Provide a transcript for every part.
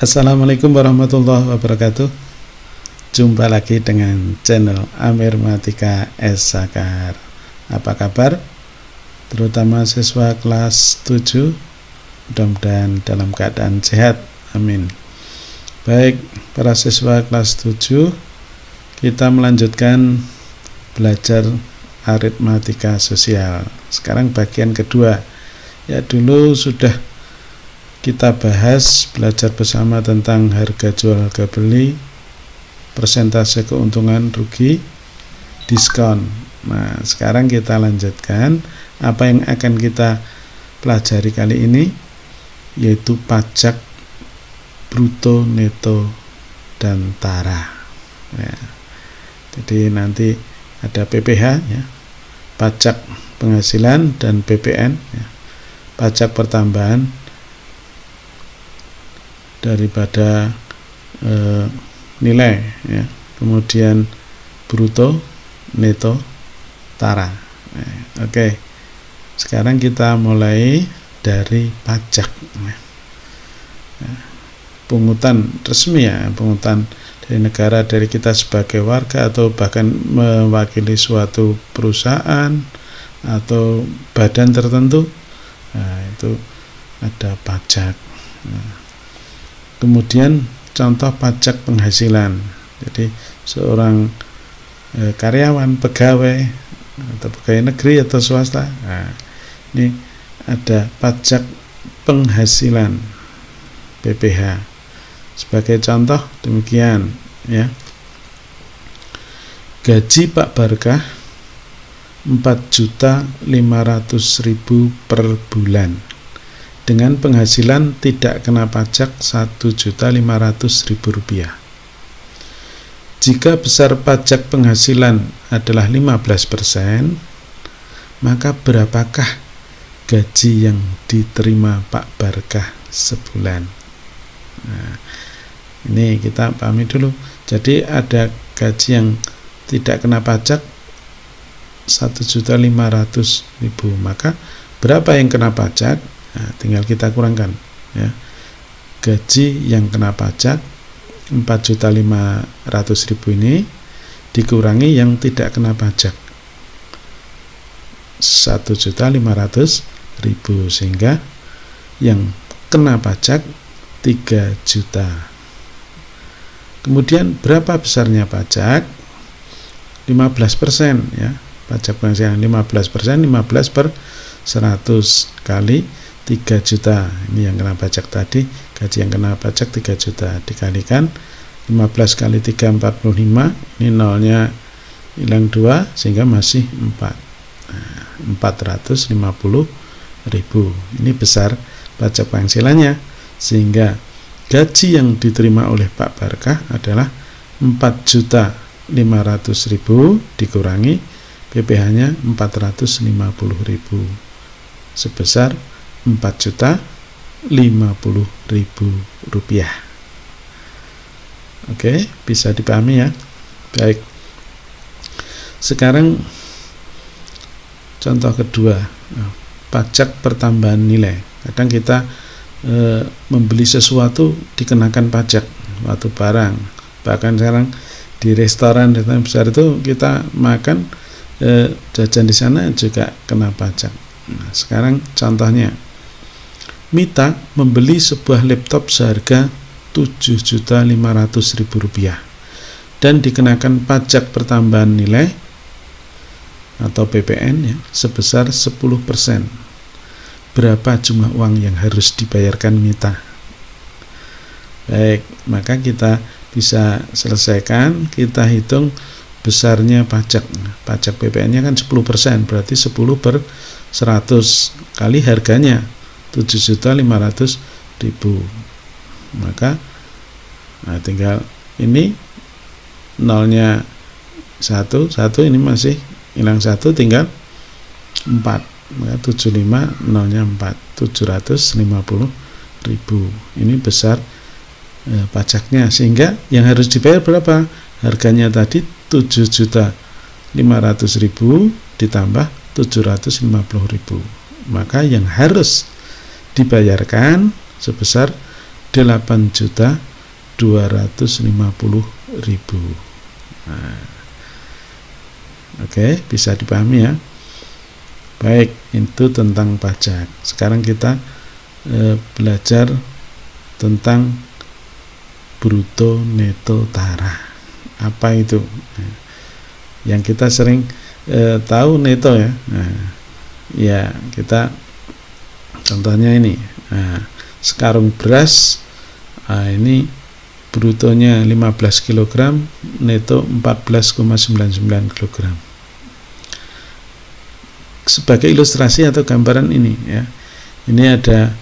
Assalamualaikum warahmatullahi wabarakatuh. Jumpa lagi dengan channel Amir Matika S. Sakar. Apa kabar? Terutama siswa kelas 7, mudah-mudahan dalam keadaan sehat. Amin. Baik, para siswa kelas 7, kita melanjutkan belajar aritmatika sosial. Sekarang bagian kedua. Ya, dulu sudah kita bahas belajar bersama tentang harga jual harga beli, persentase keuntungan rugi, diskon. Nah, sekarang kita lanjutkan apa yang akan kita pelajari kali ini, yaitu pajak bruto, neto, dan tara. Ya. Jadi nanti ada PPH, ya, pajak penghasilan, dan PPN, ya, pajak pertambahan daripada nilai, ya. Kemudian bruto, neto, tara. Oke, sekarang kita mulai dari pajak, ya. Pungutan resmi, ya, pungutan dari negara, dari kita sebagai warga atau bahkan mewakili suatu perusahaan atau badan tertentu. Nah, itu ada pajak. Nah, kemudian contoh pajak penghasilan. Jadi seorang karyawan, pegawai atau pegawai negeri atau swasta. Nah, ini ada pajak penghasilan, PPH. Sebagai contoh demikian, ya. Gaji Pak Barkah 4.500.000 per bulan. Dengan penghasilan tidak kena pajak Rp1.500.000. Jika besar pajak penghasilan adalah 15%, maka berapakah gaji yang diterima Pak Barkah sebulan? Nah, ini kita pahami dulu. Jadi ada gaji yang tidak kena pajak Rp1.500.000, maka berapa yang kena pajak? Nah, tinggal kita kurangkan, ya. Gaji yang kena pajak 4.500.000 ini dikurangi yang tidak kena pajak 1.500.000, sehingga yang kena pajak 3 juta. Kemudian berapa besarnya pajak? 15%, ya. Pajak penghasilan 15%, 15 per 100 kali 3 juta. Ini yang kena pajak tadi, gaji yang kena pajak 3 juta, dikalikan 15 kali 3, 45. Ini nolnya hilang 2, sehingga masih 4. Nah, 450.000. Ini besar pajak penghasilannya, sehingga gaji yang diterima oleh Pak Barkah adalah 4.500.000 dikurangi PPH-nya 450.000, sebesar Rp4.050.000. Oke, bisa dipahami, ya. Baik. Sekarang contoh kedua, pajak pertambahan nilai. Kadang kita membeli sesuatu dikenakan pajak, suatu barang. Bahkan sekarang di restoran yang besar itu kita makan, jajan di sana juga kena pajak. Nah, sekarang contohnya, Mita membeli sebuah laptop seharga Rp7.500.000 dan dikenakan pajak pertambahan nilai atau PPN, ya, sebesar 10%. Berapa jumlah uang yang harus dibayarkan Mita? Baik, maka kita bisa selesaikan, kita hitung besarnya pajak. Pajak PPN-nya kan 10%, berarti 10 per 100 kali harganya Rp7.500.000. Maka tinggal ini nolnya 1, ini masih hilang 1, tinggal 4. Maka 75 nolnya 4, 750.000. Ini besar pajaknya, sehingga yang harus dibayar berapa? Harganya tadi 7.500.000 ditambah 750.000. Maka yang harus dibayarkan sebesar 8.250.000. Nah, oke, bisa dipahami ya. Baik, itu tentang pajak. Sekarang kita belajar tentang bruto neto tara. Apa itu? Yang kita sering tahu neto ya. Ya, kita contohnya ini. Sekarung beras, ini brutonya 15 kg, neto 14,99 kg. Sebagai ilustrasi atau gambaran ini ya. Ini ada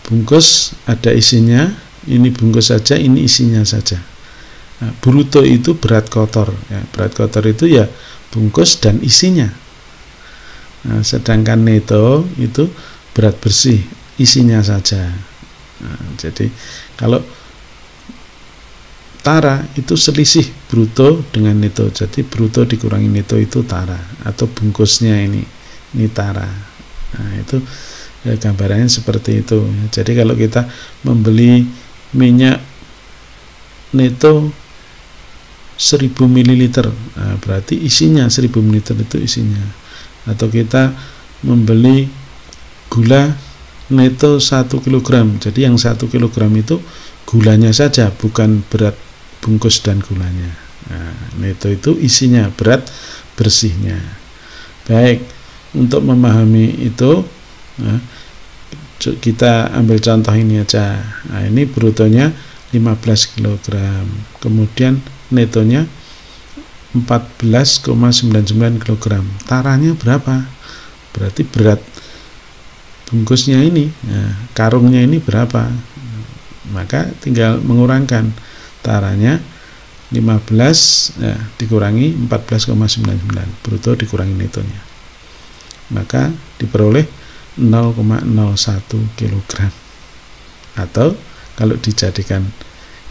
bungkus, ada isinya. Ini bungkus saja, ini isinya saja. Nah, bruto itu berat kotor ya. Berat kotor itu ya bungkus dan isinya. Nah, sedangkan neto itu berat bersih, isinya saja. Nah, jadi kalau tara itu selisih bruto dengan neto. Jadi bruto dikurangi neto itu tara, atau bungkusnya ini tara. Nah, itu gambarannya seperti itu. Jadi kalau kita membeli minyak neto 1000 ml, nah, berarti isinya 1000 ml itu isinya. Atau kita membeli gula neto 1 kg, jadi yang 1 kg itu gulanya saja, bukan berat bungkus dan gulanya. Nah, neto itu isinya, berat bersihnya. Baik, untuk memahami itu, nah, kita ambil contoh ini aja. Nah, ini brutonya 15 kg, kemudian netonya 14,99 kg. Taranya berapa? Berarti berat bungkusnya ini, nah, karungnya ini berapa? Maka tinggal mengurangkan. Taranya 15 dikurangi 14,99, bruto dikurangi netonya, maka diperoleh 0,01 kg, atau kalau dijadikan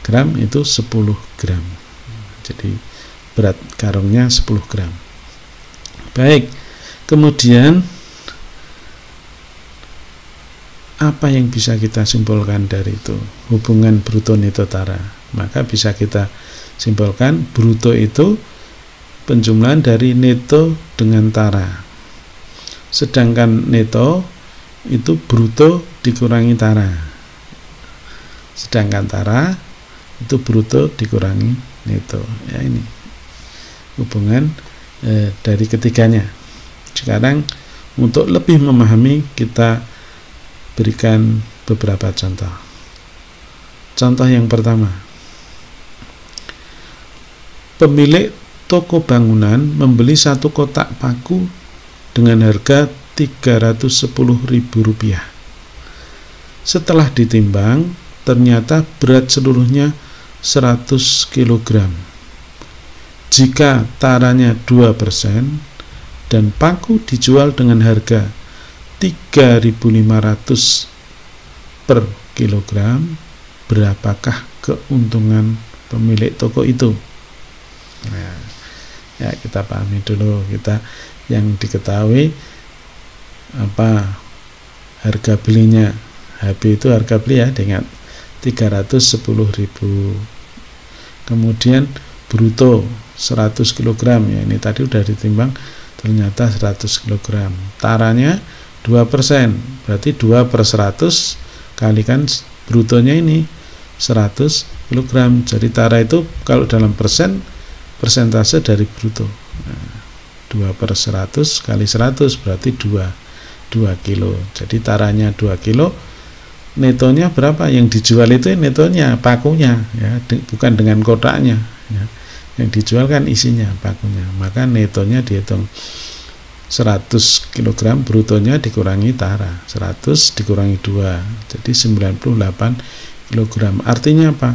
gram itu 10 gram. Jadi berat karungnya 10 gram. Baik, kemudian apa yang bisa kita simpulkan dari itu, hubungan bruto neto tara? Maka bisa kita simpulkan bruto itu penjumlahan dari neto dengan tara, sedangkan neto itu bruto dikurangi tara, sedangkan tara itu bruto dikurangi neto. Ya, ini hubungan dari ketiganya. Sekarang untuk lebih memahami, kita berikan beberapa contoh. Contoh yang pertama, pemilik toko bangunan membeli satu kotak paku dengan harga Rp310.000. Setelah ditimbang, ternyata berat seluruhnya 100 kg. Jika taranya 2% dan paku dijual dengan harga 3.500 per kilogram, berapakah keuntungan pemilik toko itu? Nah, ya, kita pahami dulu. Kita yang diketahui apa harga belinya. HB itu harga beli ya, dengan 310.000. Kemudian bruto 100 kg ya, ini tadi udah ditimbang, ternyata 100 kg. Taranya 2%, berarti 2/100 kalikan brutonya ini 100 kg. Jadi tara itu kalau dalam persen, persentase dari bruto. Nah, 2/100 kali 100 berarti 2 kilo. Jadi taranya 2 kilo, netonya berapa? Yang dijual itu netonya, pakunya ya, bukan dengan kotaknya ya. Yang dijual kan isinya, pakunya. Maka netonya dihitung 100 kg, brutonya dikurangi tara, 100 dikurangi 2, jadi 98 kg. Artinya apa?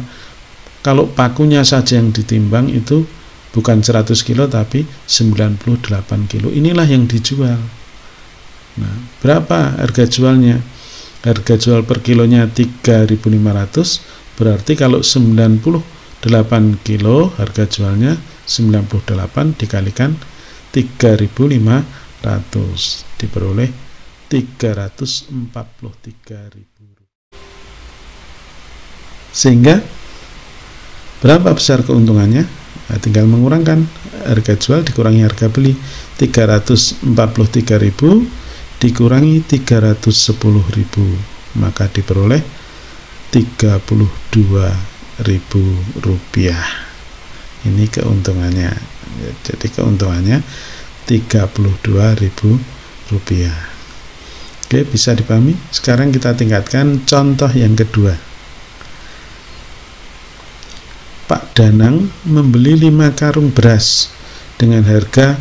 Kalau pakunya saja yang ditimbang itu bukan 100 kilo tapi 98 kilo. Inilah yang dijual. Nah, berapa harga jualnya? Harga jual per kilonya 3.500, berarti kalau 98 kilo harga jualnya 98 dikalikan 3.500, diperoleh 343.000. Sehingga berapa besar keuntungannya? Nah, tinggal mengurangkan harga jual dikurangi harga beli. 343.000 dikurangi 310.000, maka diperoleh Rp32.000. Ini keuntungannya. Jadi keuntungannya Rp32.000. Oke, bisa dipahami? Sekarang kita tingkatkan contoh yang kedua. Pak Danang membeli 5 karung beras dengan harga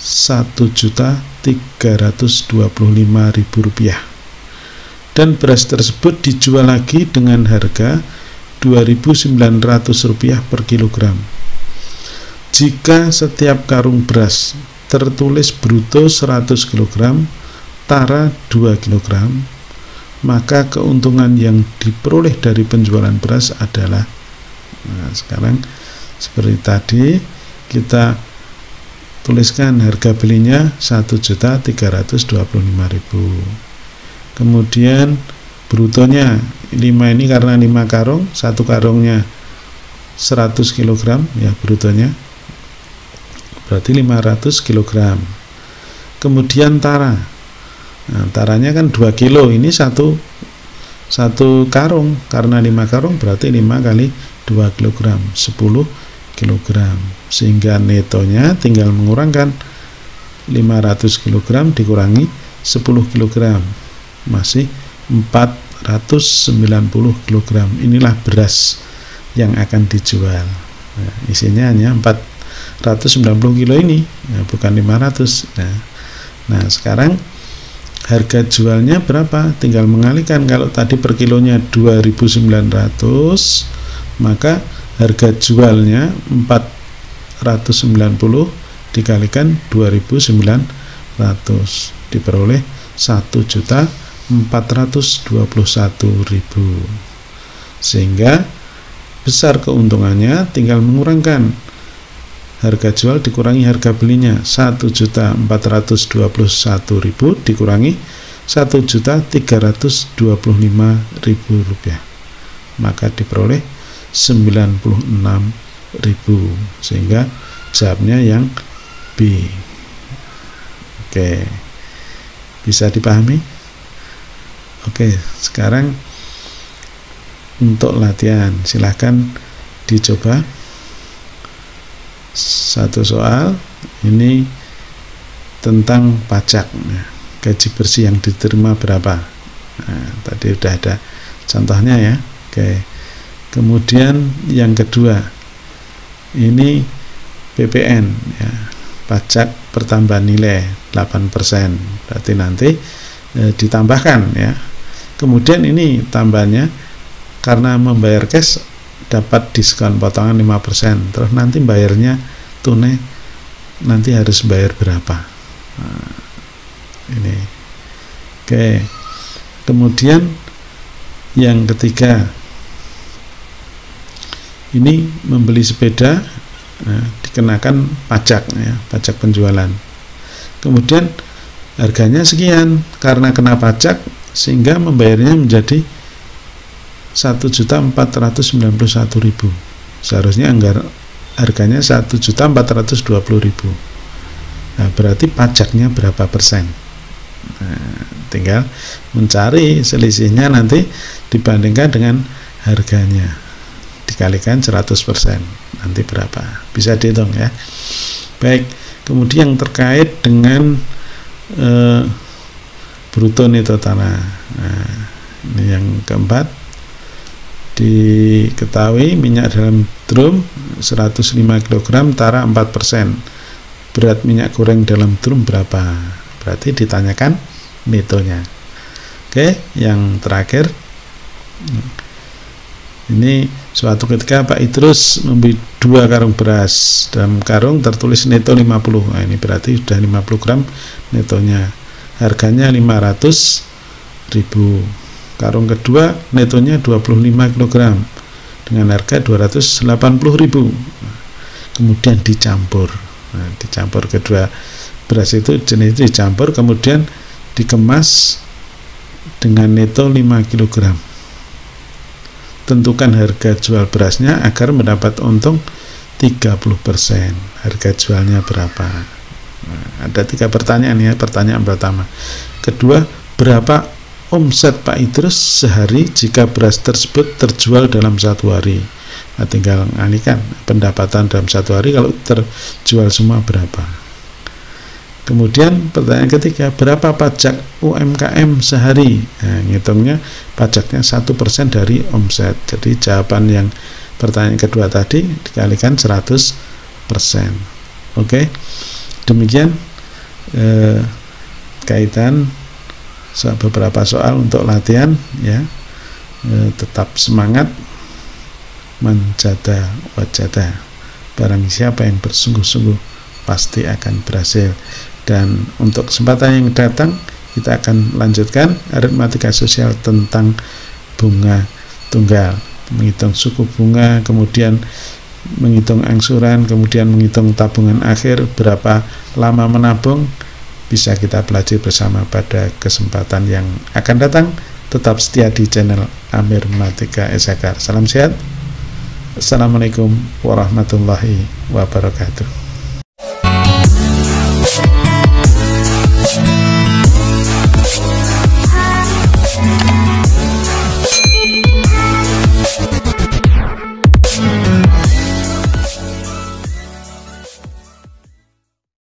Rp1.325.000 dan beras tersebut dijual lagi dengan harga Rp2.900 per kilogram. Jika setiap karung beras tertulis bruto 100 kg, tara 2 kg, maka keuntungan yang diperoleh dari penjualan beras adalah, nah sekarang seperti tadi kita tuliskan harga belinya 1.325.000. Kemudian brutonya 5 ini karena 5 karung, satu karungnya 100 kg ya brutonya, berarti 500 kg. Kemudian tara, nah, taranya kan 2 kilo, ini satu karung, karena 5 karung berarti 5 kali 2 kg, 10 kg, sehingga netonya tinggal mengurangkan 500 kg dikurangi 10 kg, masih 490 kg. Inilah beras yang akan dijual. Nah, isinya hanya 490 kilo ini, ya, bukan 500. Nah, sekarang harga jualnya berapa? Tinggal mengalihkan. Kalau tadi per kilonya 2.900, maka harga jualnya 490 dikalikan 2.900 diperoleh 1.421.000. Sehingga besar keuntungannya tinggal mengurangkan harga jual dikurangi harga belinya, 1.421.000 dikurangi 1.325.000 rupiah, maka diperoleh 96.000, sehingga jawabnya yang B. Oke, bisa dipahami? Oke, sekarang untuk latihan silahkan dicoba. Satu soal ini tentang pajak, gaji bersih yang diterima berapa. Nah, tadi udah ada contohnya ya. Oke, kemudian yang kedua ini PPN ya, pajak pertambahan nilai 8%, berarti nanti ditambahkan ya. Kemudian ini tambahannya karena membayar cash dapat diskon potongan 5%, terus nanti bayarnya tunai nanti harus bayar berapa. Nah, ini oke. Kemudian yang ketiga ini membeli sepeda, nah, dikenakan pajak ya, pajak penjualan. Kemudian harganya sekian, karena kena pajak sehingga membayarnya menjadi 1.491.000. Seharusnya harganya 1.420.000. Nah, berarti pajaknya berapa persen? Nah, tinggal mencari selisihnya nanti dibandingkan dengan harganya, dikalikan 100%, nanti berapa? Bisa dihitung ya. Baik, kemudian yang terkait dengan bruto neto tanah. Nah, ini yang keempat. Diketahui minyak dalam drum 105 kg, tara 4%. Berat minyak goreng dalam drum berapa? Berarti ditanyakan netonya. Oke, yang terakhir. Ini suatu ketika Pak Idrus membeli 2 karung beras. Dalam karung tertulis neto 50. Nah, ini berarti sudah 50 gram netonya. Harganya 500.000. Karung kedua netonya 25 kg dengan harga 280.000. Kemudian dicampur. Nah, dicampur kedua beras itu, jenis itu dicampur, kemudian dikemas dengan neto 5 kg. tentukan harga jual berasnya agar mendapat untung 30%. Harga jualnya berapa? Nah, ada 3 pertanyaan ya. Pertanyaan pertama. Kedua, berapa omset Pak Idrus sehari jika beras tersebut terjual dalam 1 hari? Nah, tinggal alihkan pendapatan dalam 1 hari kalau terjual semua berapa. Kemudian pertanyaan ketiga, berapa pajak UMKM sehari? Nah, ngitungnya pajaknya 1% dari omset. Jadi jawaban yang pertanyaan kedua tadi dikalikan 100%. Oke, demikian kaitan beberapa soal untuk latihan ya. Tetap semangat, manjada wajada, barang siapa yang bersungguh-sungguh pasti akan berhasil. Dan untuk kesempatan yang datang kita akan lanjutkan aritmatika sosial tentang bunga tunggal, menghitung suku bunga, kemudian menghitung angsuran, kemudian menghitung tabungan akhir, berapa lama menabung, bisa kita pelajari bersama pada kesempatan yang akan datang. Tetap setia di channel Aritmatika SHK. Salam sehat. Assalamualaikum warahmatullahi wabarakatuh.